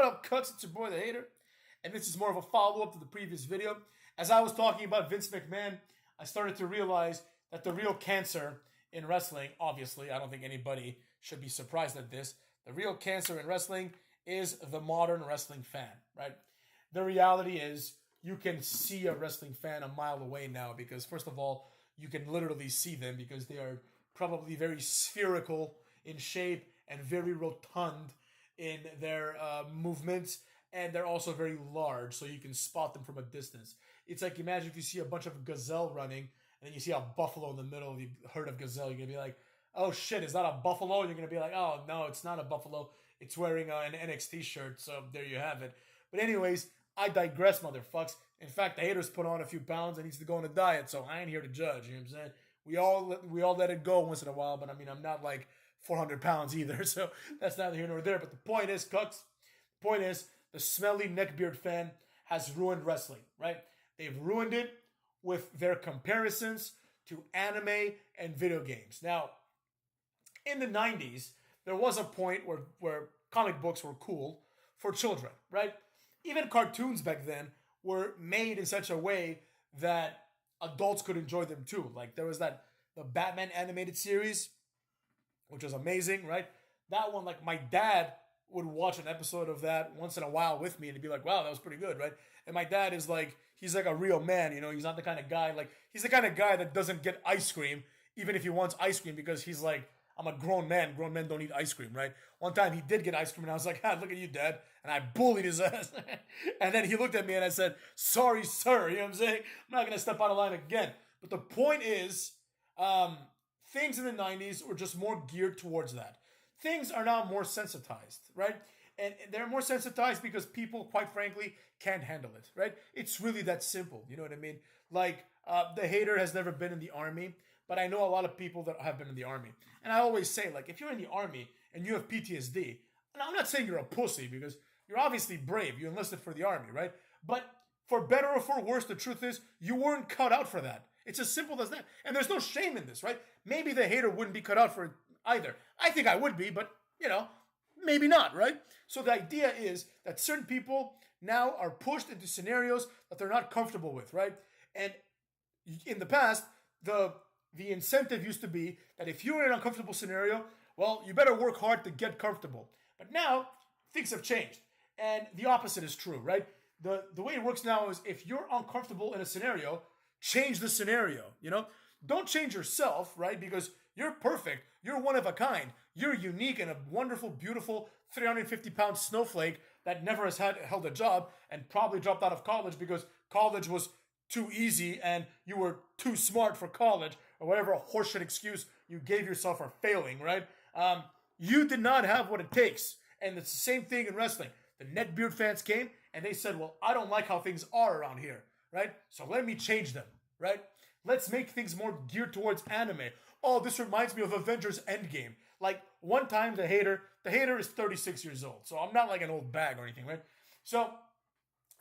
What up, Cuts? It's your boy, The Hater. And this is more of a follow-up to the previous video. As I was talking about Vince McMahon, I started to realize that the real cancer in wrestling, obviously, I don't think anybody should be surprised at this, the real cancer in wrestling is the modern wrestling fan, right? The reality is you can see a wrestling fan a mile away now because, first of all, you can literally see them because they are probably very spherical in shape and very rotund in their movements, and they're also very large, so you can spot them from a distance. It's like, imagine if you see a bunch of gazelle running, and then you see a buffalo in the middle of the herd of gazelle, you're going to be like, oh shit, is that a buffalo? And you're going to be like, oh no, it's not a buffalo, it's wearing an NXT shirt, so there you have it. But anyways, I digress, motherfucks. In fact, the Hater's put on a few pounds and needs to go on a diet, so I ain't here to judge, you know what I'm saying? We all let it go once in a while, but I mean, I'm not like 400 pounds either, so that's neither here nor there. But the point is, Cucks, the point is, the smelly neckbeard fan has ruined wrestling, right? They've ruined it with their comparisons to anime and video games. Now, in the 90s, there was a point where comic books were cool for children, right? Even cartoons back then were made in such a way that adults could enjoy them too. Like there was the Batman animated series, which was amazing, right? That one, like my dad would watch an episode of that once in a while with me and he'd be like, wow, that was pretty good, right? And my dad is like, he's like a real man, you know, he's not the kind of guy, like, he's the kind of guy that doesn't get ice cream, even if he wants ice cream, because he's like, I'm a grown man don't eat ice cream, right? One time he did get ice cream and I was like, look at you, Dad. And I bullied his ass. And then he looked at me and I said, sorry, sir. You know what I'm saying? I'm not going to step out of line again. But the point is, things in the 90s were just more geared towards that. Things are now more sensitized, right? And they're more sensitized because people, quite frankly, can't handle it, right? It's really that simple. You know what I mean? Like, the Hater has never been in the army, but I know a lot of people that have been in the army. And I always say, like, if you're in the army and you have PTSD, and I'm not saying you're a pussy because you're obviously brave. You enlisted for the army, right? But for better or for worse, the truth is you weren't cut out for that. It's as simple as that. And there's no shame in this, right? Maybe the Hater wouldn't be cut out for it either. I think I would be, but, you know, maybe not, right? So the idea is that certain people now are pushed into scenarios that they're not comfortable with, right? And in the past, the incentive used to be that if you're in an uncomfortable scenario, well, you better work hard to get comfortable. But now, things have changed. And the opposite is true, right? The way it works now is if you're uncomfortable in a scenario, change the scenario, you know? Don't change yourself, right? Because you're perfect. You're one of a kind. You're unique and a wonderful, beautiful 350-pound snowflake that never has held a job and probably dropped out of college because college was too easy and you were too smart for college or whatever horseshit excuse you gave yourself for failing, right? You did not have what it takes. And it's the same thing in wrestling. The Neckbeard fans came and they said, well, I don't like how things are around here, right? So let me change them, right? Let's make things more geared towards anime. Oh, this reminds me of Avengers Endgame. Like, one time the Hater is 36 years old. So I'm not like an old bag or anything, right? So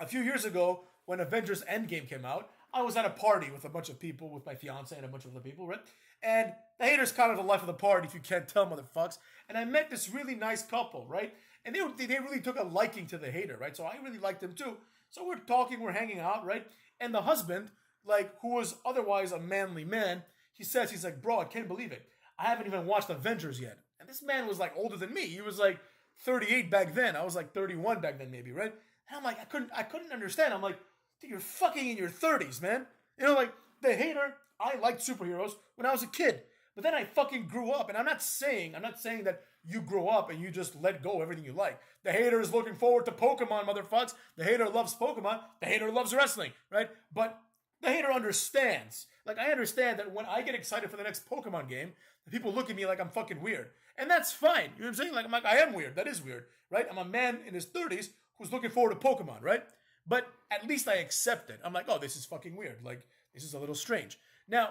a few years ago, when Avengers Endgame came out, I was at a party with a bunch of people, with my fiance and a bunch of other people, right? And the Hater's kind of the life of the party, if you can't tell, motherfucks. And I met this really nice couple, right? And they really took a liking to the Hater, right? So I really liked him too. So we're talking, we're hanging out, right? And the husband, like, who was otherwise a manly man, he's like, bro, I can't believe it. I haven't even watched Avengers yet. And this man was like older than me. He was like 38 back then. I was like 31 back then, maybe, right? And I'm like, I couldn't understand. I'm like, dude, you're fucking in your 30s, man. You know, like, the Hater, I liked superheroes when I was a kid. But then I fucking grew up. And I'm not saying that you grow up and you just let go of everything you like. The Hater is looking forward to Pokemon, motherfucks. The Hater loves Pokemon. The Hater loves wrestling, right? But the Hater understands. Like, I understand that when I get excited for the next Pokemon game, the people look at me like I'm fucking weird. And that's fine. You know what I'm saying? Like, I am weird. That is weird, right? I'm a man in his 30s who's looking forward to Pokemon, right? But at least I accept it. I'm like, oh, this is fucking weird. Like, this is a little strange. Now,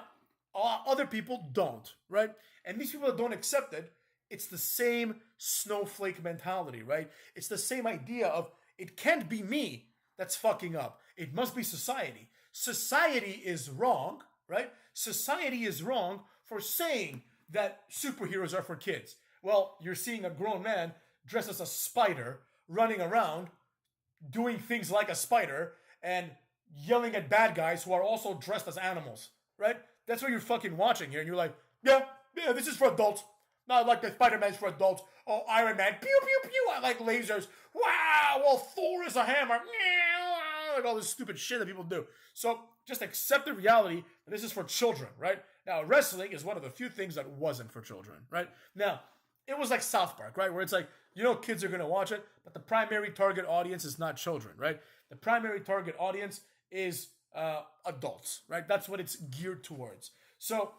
other people don't, right? And these people that don't accept it, it's the same snowflake mentality, right? It's the same idea of, it can't be me that's fucking up. It must be society. Society is wrong, right? Society is wrong for saying that superheroes are for kids. Well, you're seeing a grown man dressed as a spider running around doing things like a spider and yelling at bad guys who are also dressed as animals, right? That's what you're fucking watching here, and you're like, yeah, this is for adults. Not like the Spider-Man's for adults. Oh, Iron Man, pew, pew, pew, I like lasers. Wow, well, Thor is a hammer. Like all this stupid shit that people do. So just accept the reality that this is for children, right? Now, wrestling is one of the few things that wasn't for children, right? Now, it was like South Park, right? Where it's like, kids are going to watch it, but the primary target audience is not children, right? The primary target audience is adults, right? That's what it's geared towards. So,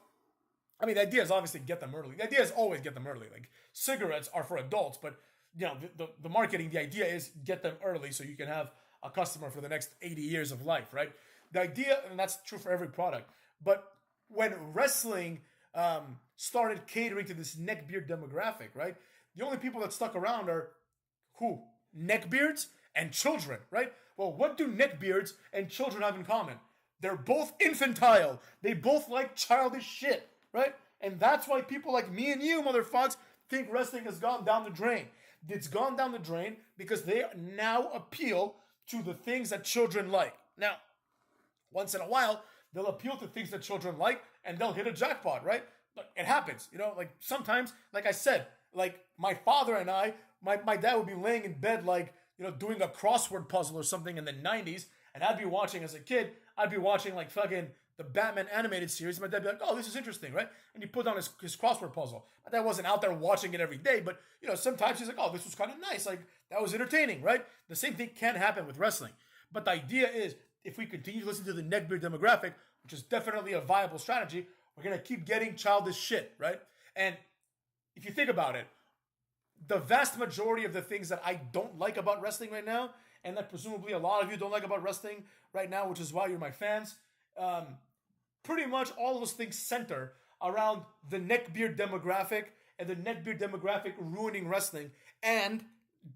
I mean, the idea is obviously get them early. The idea is always get them early. Like, cigarettes are for adults, but, the marketing, the idea is get them early so you can have a customer for the next 80 years of life, right? The idea, and that's true for every product, but when wrestling started catering to this neckbeard demographic, right? The only people that stuck around are who? Neckbeards and children, right? Well, what do neckbeards and children have in common? They're both infantile. They both like childish shit, right? And that's why people like me and you, motherfuckers, think wrestling has gone down the drain. It's gone down the drain because they now appeal to the things that children like. Now, once in a while, they'll appeal to things that children like and they'll hit a jackpot, right? It happens, like sometimes, like I said, like my father and I, my dad would be laying in bed, like, doing a crossword puzzle or something in the 90s, and I'd be watching as a kid, I'd be watching like fucking the Batman animated series, and my dad would be like, oh, this is interesting, right? And he put on his crossword puzzle. My dad wasn't out there watching it every day, but, sometimes he's like, oh, this was kind of nice, like, that was entertaining, right? The same thing can happen with wrestling. But the idea is, if we continue to listen to the neckbeard demographic, which is definitely a viable strategy, we're going to keep getting childish shit, right? And if you think about it, the vast majority of the things that I don't like about wrestling right now, and that presumably a lot of you don't like about wrestling right now, which is why you're my fans, pretty much all of those things center around the neckbeard demographic and the neckbeard demographic ruining wrestling and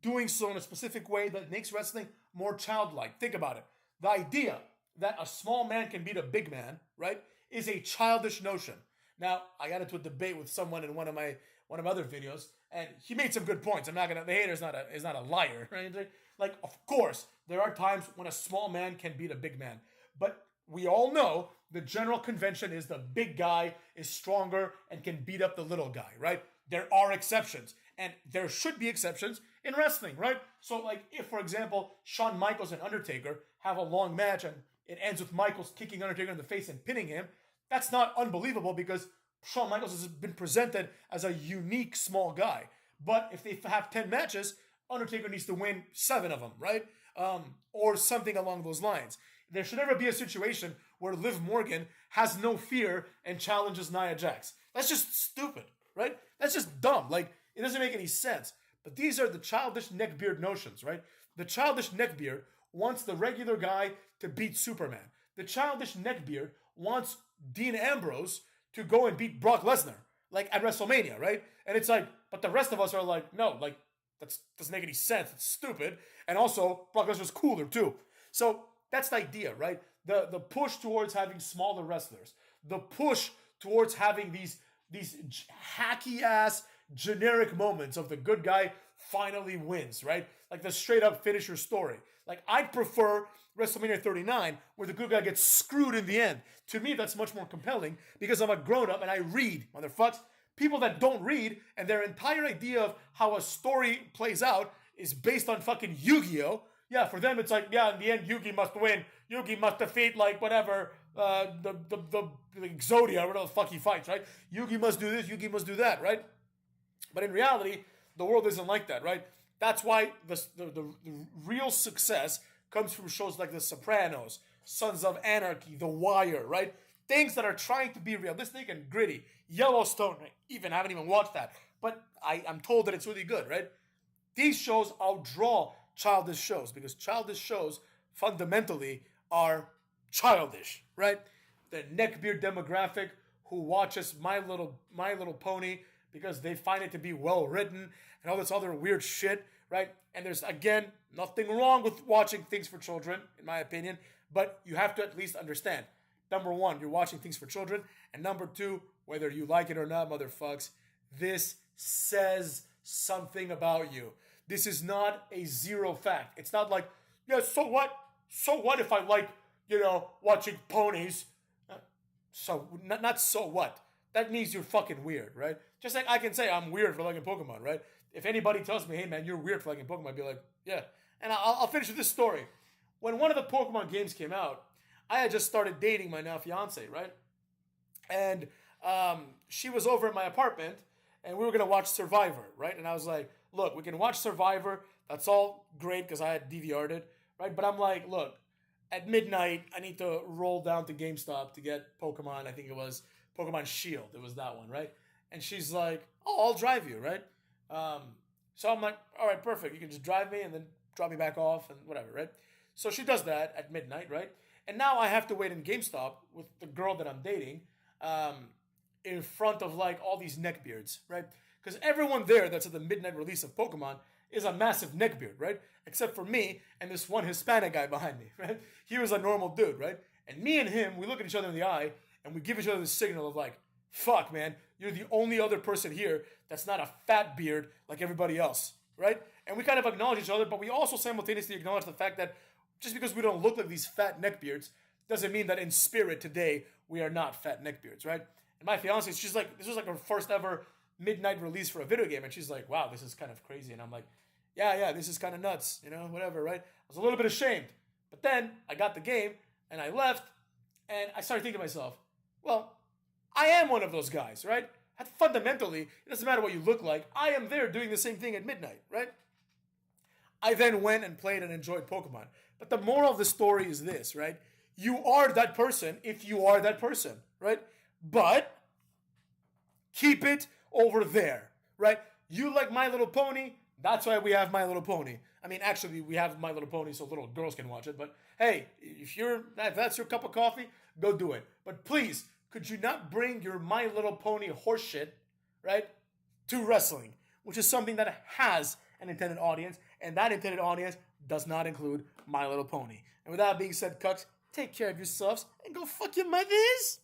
doing so in a specific way that makes wrestling more childlike. Think about it. The idea that a small man can beat a big man, right, is a childish notion. Now, I got into a debate with someone in one of my other videos, and he made some good points. The hater is not a liar, right? Like, of course, there are times when a small man can beat a big man, but we all know the general convention is the big guy is stronger and can beat up the little guy, right? There are exceptions, and there should be exceptions in wrestling, right? So, like, if, for example, Shawn Michaels and Undertaker have a long match and it ends with Michaels kicking Undertaker in the face and pinning him, that's not unbelievable because Shawn Michaels has been presented as a unique small guy. But if they have 10 matches, Undertaker needs to win 7 of them, right? Or something along those lines. There should never be a situation where Liv Morgan has no fear and challenges Nia Jax. That's just stupid, right? That's just dumb. Like, it doesn't make any sense. But these are the childish neckbeard notions, right? The childish neckbeard wants the regular guy to beat Superman. The childish neckbeard wants Dean Ambrose to go and beat Brock Lesnar, like at WrestleMania, right? And it's like, but the rest of us are like, no, like, that doesn't make any sense. It's stupid. And also, Brock Lesnar's cooler too. So that's the idea, right? The push towards having smaller wrestlers, the push towards having these hacky ass generic moments of the good guy finally wins, right? Like the straight up finisher story. Like, I'd prefer WrestleMania 39 where the good guy gets screwed in the end. To me, that's much more compelling because I'm a grown up and I read, motherfuckers. People that don't read and their entire idea of how a story plays out is based on fucking Yu-Gi-Oh! Yeah, for them it's like, yeah, in the end Yugi must win. Yugi must defeat, like, whatever, the Exodia, whatever the fuck he fights, right? Yugi must do this, Yugi must do that, right? But in reality, the world isn't like that, right? That's why the real success comes from shows like The Sopranos, Sons of Anarchy, The Wire, right? Things that are trying to be realistic and gritty. Yellowstone, I haven't even watched that, but I'm told that it's really good, right? These shows outdraw childish shows because childish shows fundamentally are childish, right? The neckbeard demographic who watches My Little Pony because they find it to be well written and all this other weird shit, right? And there's, again, nothing wrong with watching things for children, in my opinion, but you have to at least understand. Number one, you're watching things for children, and number two, whether you like it or not, motherfucks, this says something about you. This is not a zero fact. It's not like, yeah, so what? So what if I like, watching ponies? So, not so what? That means you're fucking weird, right? Just like I can say I'm weird for liking Pokemon, right? If anybody tells me, hey man, you're weird for liking Pokemon, I'd be like, yeah. And I'll finish with this story. When one of the Pokemon games came out, I had just started dating my now fiance, right? And she was over at my apartment, and we were gonna watch Survivor, right? And I was like, look, we can watch Survivor. That's all great because I had DVR'd it, right? But I'm like, look, at midnight, I need to roll down to GameStop to get Pokemon. I think it was Pokemon Shield. It was that one, right? And she's like, oh, I'll drive you, right? So I'm like, all right, perfect. You can just drive me and then drop me back off and whatever, right? So she does that at midnight, right? And now I have to wait in GameStop with the girl that I'm dating in front of like all these neckbeards, right? Because everyone there that's at the midnight release of Pokemon is a massive neckbeard, right? Except for me and this one Hispanic guy behind me, right? He was a normal dude, right? And me and him, we look at each other in the eye and we give each other the signal of like, fuck, man, you're the only other person here that's not a fat beard like everybody else, right? And we kind of acknowledge each other, but we also simultaneously acknowledge the fact that just because we don't look like these fat neckbeards doesn't mean that in spirit today we are not fat neckbeards, right? And my fiance, she's like, this was like her first ever midnight release for a video game, and she's like, wow, this is kind of crazy. And I'm like, yeah, this is kind of nuts, whatever, right? I was a little bit ashamed. But then I got the game, and I left, and I started thinking to myself, well, I am one of those guys, right? Fundamentally, it doesn't matter what you look like. I am there doing the same thing at midnight, right? I then went and played and enjoyed Pokemon. But the moral of the story is this, right? You are that person if you are that person, right? But keep it over there, right? You like My Little Pony, that's why we have My Little Pony. I mean, actually, we have My Little Pony so little girls can watch it. But hey, if that's your cup of coffee, go do it. But please, could you not bring your My Little Pony horseshit, right, to wrestling, which is something that has an intended audience, and that intended audience does not include My Little Pony. And with that being said, cucks, take care of yourselves and go fuck your mothers.